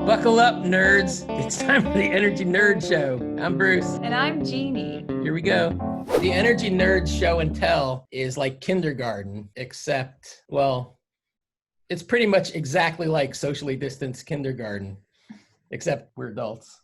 Buckle up, nerds. It's time for the Energy Nerd Show. I'm Bruce. And I'm Jeannie. Here we go. The Energy Nerd Show and Tell is like kindergarten, except, well, it's pretty much exactly like socially distanced kindergarten, except we're adults.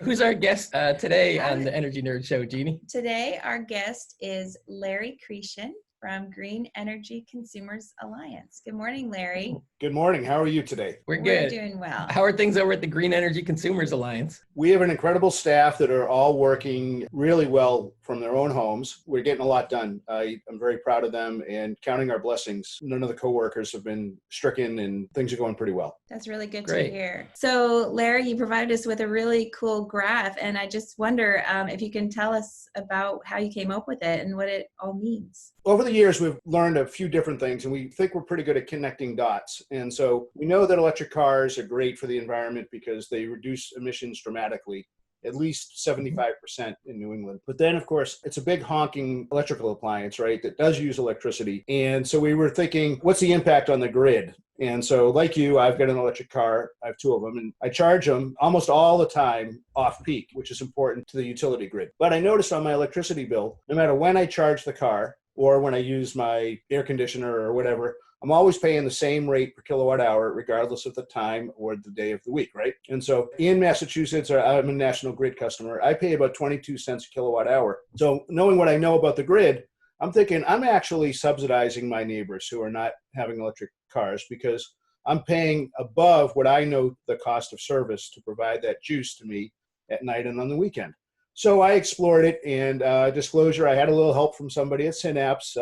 Who's our guest today on the Energy Nerd Show, Jeannie? Today, our guest is Larry Chretien from Green Energy Consumers Alliance. Good morning, Larry. Good morning. How are you today? We're good. We're doing well. How are things over at the Green Energy Consumers Alliance? We have an incredible staff that are all working really well from their own homes. We're getting a lot done. I'm very proud of them and counting our blessings. None of the coworkers have been stricken and things are going pretty well. That's really good Great. to hear. So, Larry, you provided us with a really cool graph, and I just wonder if you can tell us about how you came up with it and what it all means. Over the years, we've learned a few different things, and we think we're pretty good at connecting dots. And so we know that electric cars are great for the environment because they reduce emissions dramatically, at least 75% in New England. But then, of course, it's a big honking electrical appliance, right, that does use electricity. And so we were thinking, what's the impact on the grid? And so like you, I've got an electric car. I have two of them, and I charge them almost all the time off peak, which is important to the utility grid. But I noticed on my electricity bill, no matter when I charge the car or when I use my air conditioner or whatever, I'm always paying the same rate per kilowatt hour, regardless of the time or the day of the week, right? And so in Massachusetts, I'm a National Grid customer, I pay about 22 cents a kilowatt hour. So knowing what I know about the grid, I'm thinking I'm actually subsidizing my neighbors who are not having electric cars because I'm paying above what I know the cost of service to provide that juice to me at night and on the weekend. So I explored it, and disclosure, I had a little help from somebody at Synapse,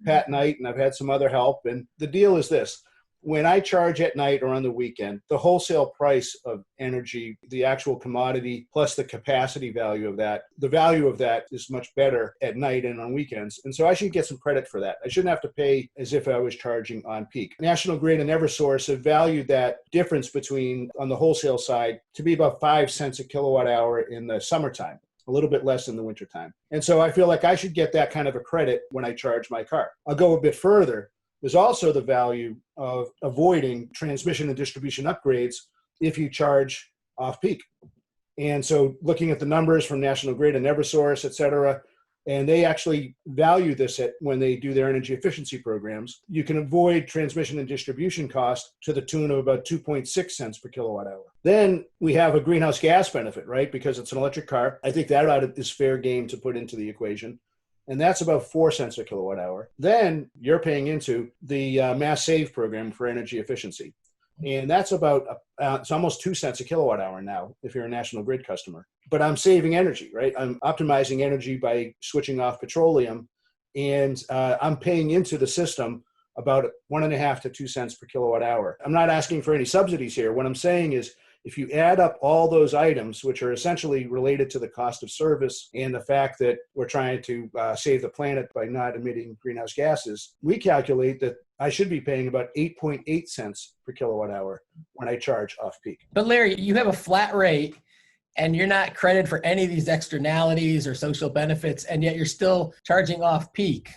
Pat Knight, and I've had some other help. And the deal is this: when I charge at night or on the weekend, the wholesale price of energy, the actual commodity plus the capacity value of that, the value of that is much better at night and on weekends. And so I should get some credit for that. I shouldn't have to pay as if I was charging on peak. National Grid and Eversource have valued that difference between on the wholesale side to be about 5 cents a kilowatt hour in the summertime, a little bit less in the wintertime. And so I feel like I should get that kind of a credit when I charge my car. I'll go a bit further. There's also the value of avoiding transmission and distribution upgrades if you charge off peak. And so looking at the numbers from National Grid and Eversource, et cetera, and they actually value this at when they do their energy efficiency programs, you can avoid transmission and distribution costs to the tune of about 2.6 cents per kilowatt hour. Then we have a greenhouse gas benefit, right? Because it's an electric car. I think that is fair game to put into the equation. And that's about 4 cents a kilowatt hour. Then you're paying into the Mass Save program for energy efficiency. And that's about, it's almost 2 cents a kilowatt hour now if you're a National Grid customer. But I'm saving energy, right? I'm optimizing energy by switching off petroleum. And I'm paying into the system about 1.5 to 2 cents per kilowatt hour. I'm not asking for any subsidies here. What I'm saying is, if you add up all those items, which are essentially related to the cost of service and the fact that we're trying to save the planet by not emitting greenhouse gases, we calculate that I should be paying about 8.8 cents per kilowatt hour when I charge off peak. But Larry, you have a flat rate and you're not credited for any of these externalities or social benefits, and yet you're still charging off peak.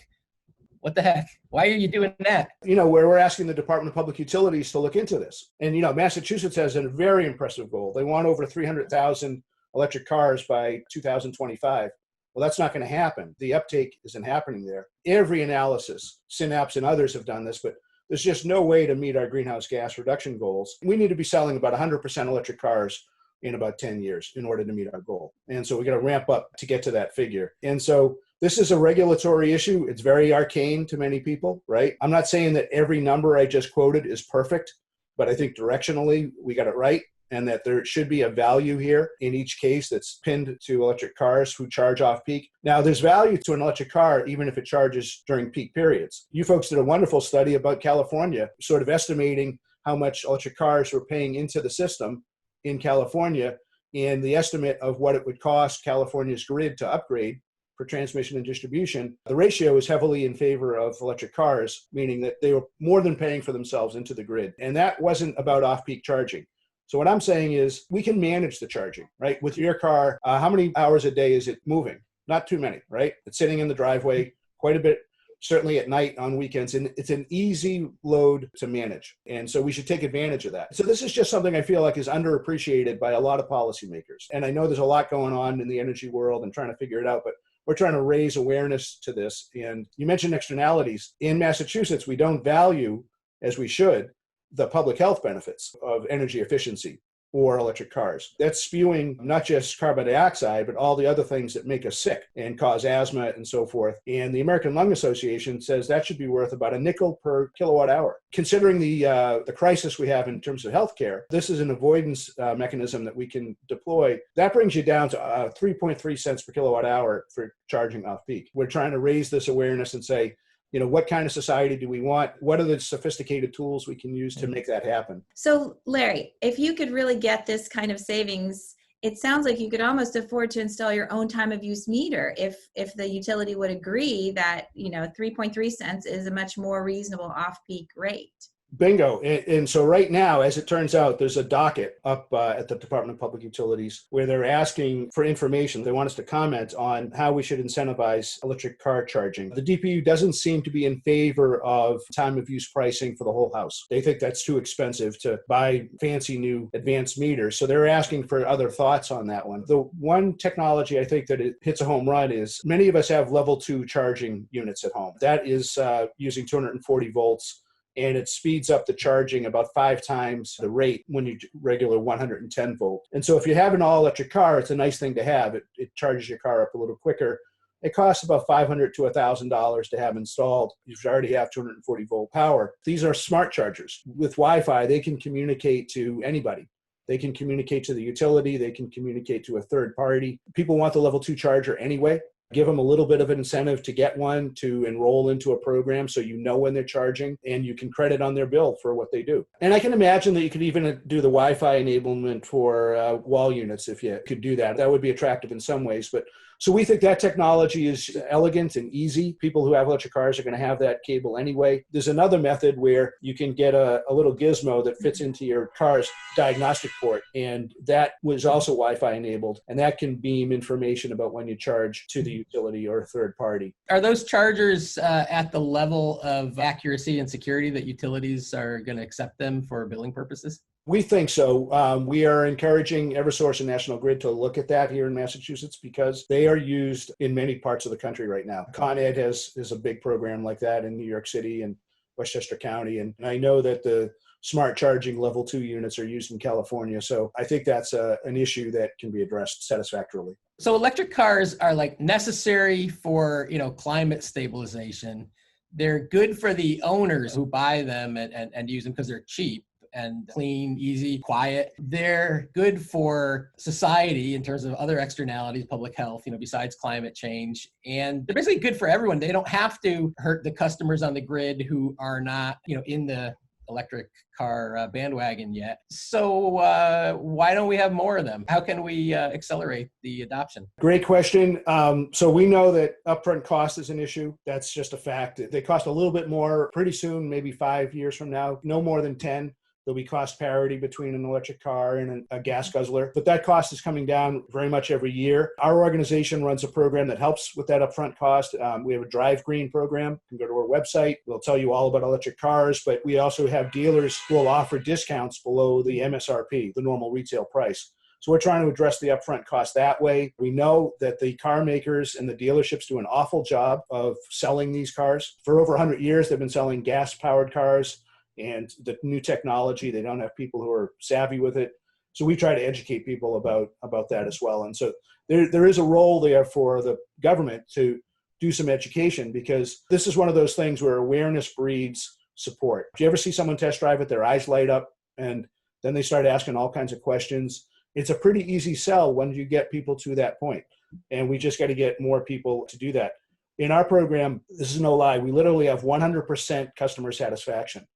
What the heck? Why are you doing that? You know, where we're asking the Department of Public Utilities to look into this. And, you know, Massachusetts has a very impressive goal. They want over 300,000 electric cars by 2025. Well, that's not going to happen. The uptake isn't happening there. Every analysis, Synapse and others have done this, but there's just no way to meet our greenhouse gas reduction goals. We need to be selling about 100% electric cars in about 10 years in order to meet our goal. And so we got to ramp up to get to that figure. And so this is a regulatory issue. It's very arcane to many people, right? I'm not saying that every number I just quoted is perfect, but I think directionally we got it right, and that there should be a value here in each case that's pinned to electric cars who charge off peak. Now, there's value to an electric car even if it charges during peak periods. You folks did a wonderful study about California, sort of estimating how much electric cars were paying into the system in California, and the estimate of what it would cost California's grid to upgrade for transmission and distribution, the ratio is heavily in favor of electric cars, meaning that they were more than paying for themselves into the grid. And that wasn't about off-peak charging. So what I'm saying is we can manage the charging, right? With your car, how many hours a day is it moving? Not too many, right? It's sitting in the driveway quite a bit, certainly at night, on weekends, and it's an easy load to manage. And so we should take advantage of that. So this is just something I feel like is underappreciated by a lot of policymakers. And I know there's a lot going on in the energy world and trying to figure it out, but we're trying to raise awareness to this. And you mentioned externalities. In Massachusetts, we don't value, as we should, the public health benefits of energy efficiency or electric cars. That's spewing not just carbon dioxide, but all the other things that make us sick and cause asthma and so forth. And the American Lung Association says that should be worth about $0.05 per kilowatt hour. Considering the crisis we have in terms of healthcare, this is an avoidance mechanism that we can deploy. That brings you down to 3.3 cents per kilowatt hour for charging off peak. We're trying to raise this awareness and say, what kind of society do we want? What are the sophisticated tools we can use to make that happen? So, Larry, if you could really get this kind of savings, it sounds like you could almost afford to install your own time of use meter if the utility would agree that 3.3 cents is a much more reasonable off-peak rate. Bingo. And so right now, as it turns out, there's a docket up at the Department of Public Utilities where they're asking for information. They want us to comment on how we should incentivize electric car charging. The DPU doesn't seem to be in favor of time of use pricing for the whole house. They think that's too expensive to buy fancy new advanced meters. So they're asking for other thoughts on that one. The one technology I think that it hits a home run is many of us have level 2 charging units at home. That is using 240 volts. And it speeds up the charging about 5 times the rate when you regular 110 volt. And so if you have an all-electric car, it's a nice thing to have. It charges your car up a little quicker. It costs about $500 to $1,000 to have installed. You already have 240 volt power. These are smart chargers. With Wi-Fi, they can communicate to anybody. They can communicate to the utility. They can communicate to a third party. People want the level 2 charger anyway. Give them a little bit of an incentive to get one, to enroll into a program so you know when they're charging and you can credit on their bill for what they do. And I can imagine that you could even do the Wi-Fi enablement for wall units if you could do that. That would be attractive in some ways. But so we think that technology is elegant and easy. People who have electric cars are going to have that cable anyway. There's another method where you can get a little gizmo that fits into your car's diagnostic port, and that was also Wi-Fi enabled, and that can beam information about when you charge to the utility or a third party. Are those chargers at the level of accuracy and security that utilities are going to accept them for billing purposes? We think so. We are encouraging Eversource and National Grid to look at that here in Massachusetts because they are used in many parts of the country right now. Con Ed is a big program like that in New York City and Westchester County. And I know that the smart charging level 2 units are used in California. So I think that's an issue that can be addressed satisfactorily. So electric cars are like necessary for, climate stabilization. They're good for the owners who buy them and use them because they're cheap and clean, easy, quiet. They're good for society in terms of other externalities, public health, besides climate change. And they're basically good for everyone. They don't have to hurt the customers on the grid who are not, in the electric car bandwagon yet. So why don't we have more of them? How can we accelerate the adoption? Great question. So we know that upfront cost is an issue. That's just a fact. They cost a little bit more pretty soon, maybe 5 years from now, no more than 10. There'll be cost parity between an electric car and a gas guzzler, but that cost is coming down very much every year. Our organization runs a program that helps with that upfront cost. We have a Drive Green program. You can go to our website. We'll tell you all about electric cars, but we also have dealers who will offer discounts below the MSRP, the normal retail price. So we're trying to address the upfront cost that way. We know that the car makers and the dealerships do an awful job of selling these cars. For over 100 years, they've been selling gas-powered cars. And the new technology, they don't have people who are savvy with it. So we try to educate people about that as well. And so there is a role there for the government to do some education, because this is one of those things where awareness breeds support. Do you ever see someone test drive it, their eyes light up, and then they start asking all kinds of questions? It's a pretty easy sell when you get people to that point. And we just got to get more people to do that. In our program, this is no lie, we literally have 100% customer satisfaction.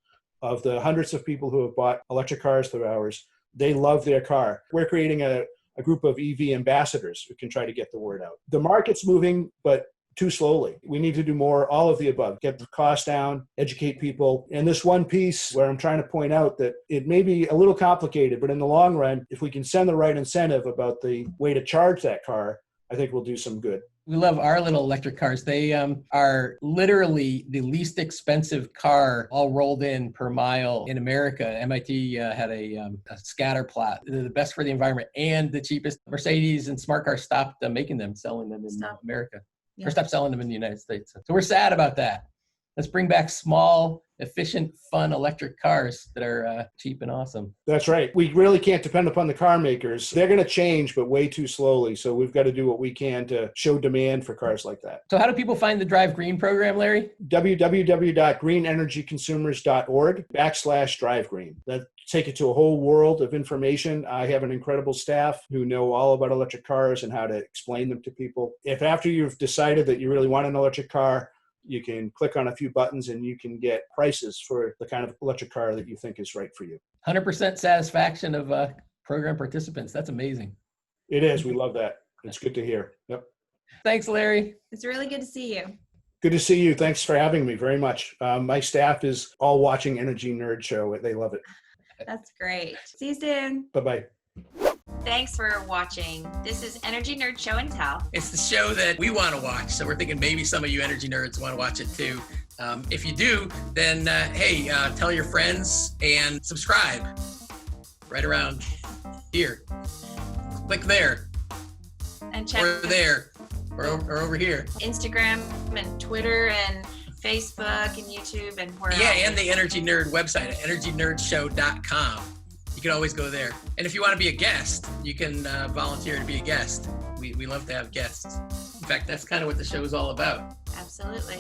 Of the hundreds of people who have bought electric cars through ours, they love their car. We're creating a a group of EV ambassadors who can try to get the word out. The market's moving, but too slowly. We need to do more, all of the above, get the cost down, educate people. And this one piece where I'm trying to point out that it may be a little complicated, but in the long run, if we can send the right incentive about the way to charge that car, I think we'll do some good. We love our little electric cars. They are literally the least expensive car all rolled in per mile in America. MIT had a scatter plot. They're the best for the environment and the cheapest. Mercedes and smart cars stopped making them, selling them in America. Yeah. Or stopped selling them in the United States. So we're sad about that. Let's bring back small, efficient, fun electric cars that are cheap and awesome. That's right. We really can't depend upon the car makers. They're going to change, but way too slowly. So we've got to do what we can to show demand for cars like that. So how do people find the Drive Green program, Larry? www.greenenergyconsumers.org/Drive Green. That take it to a whole world of information. I have an incredible staff who know all about electric cars and how to explain them to people. If after you've decided that you really want an electric car, you can click on a few buttons and you can get prices for the kind of electric car that you think is right for you. 100% satisfaction of program participants. That's amazing. It is. We love that. It's good to hear. Yep. Thanks, Larry. It's really good to see you. Good to see you. Thanks for having me very much. My staff is all watching Energy Nerd Show. They love it. That's great. See you soon. Bye-bye. Thanks for watching. This is Energy Nerd Show and Tell. It's the show that we want to watch, so we're thinking maybe some of you energy nerds want to watch it too. If you do, then hey, tell your friends and subscribe right around here. Click there, And check or there, or over here. Instagram and Twitter and Facebook and YouTube and where Yeah, else? and the Energy Nerd website at energynerdshow.com. You can always go there. And if you want to be a guest, you can volunteer to be a guest. We love to have guests. In fact, that's kind of what the show is all about. Absolutely.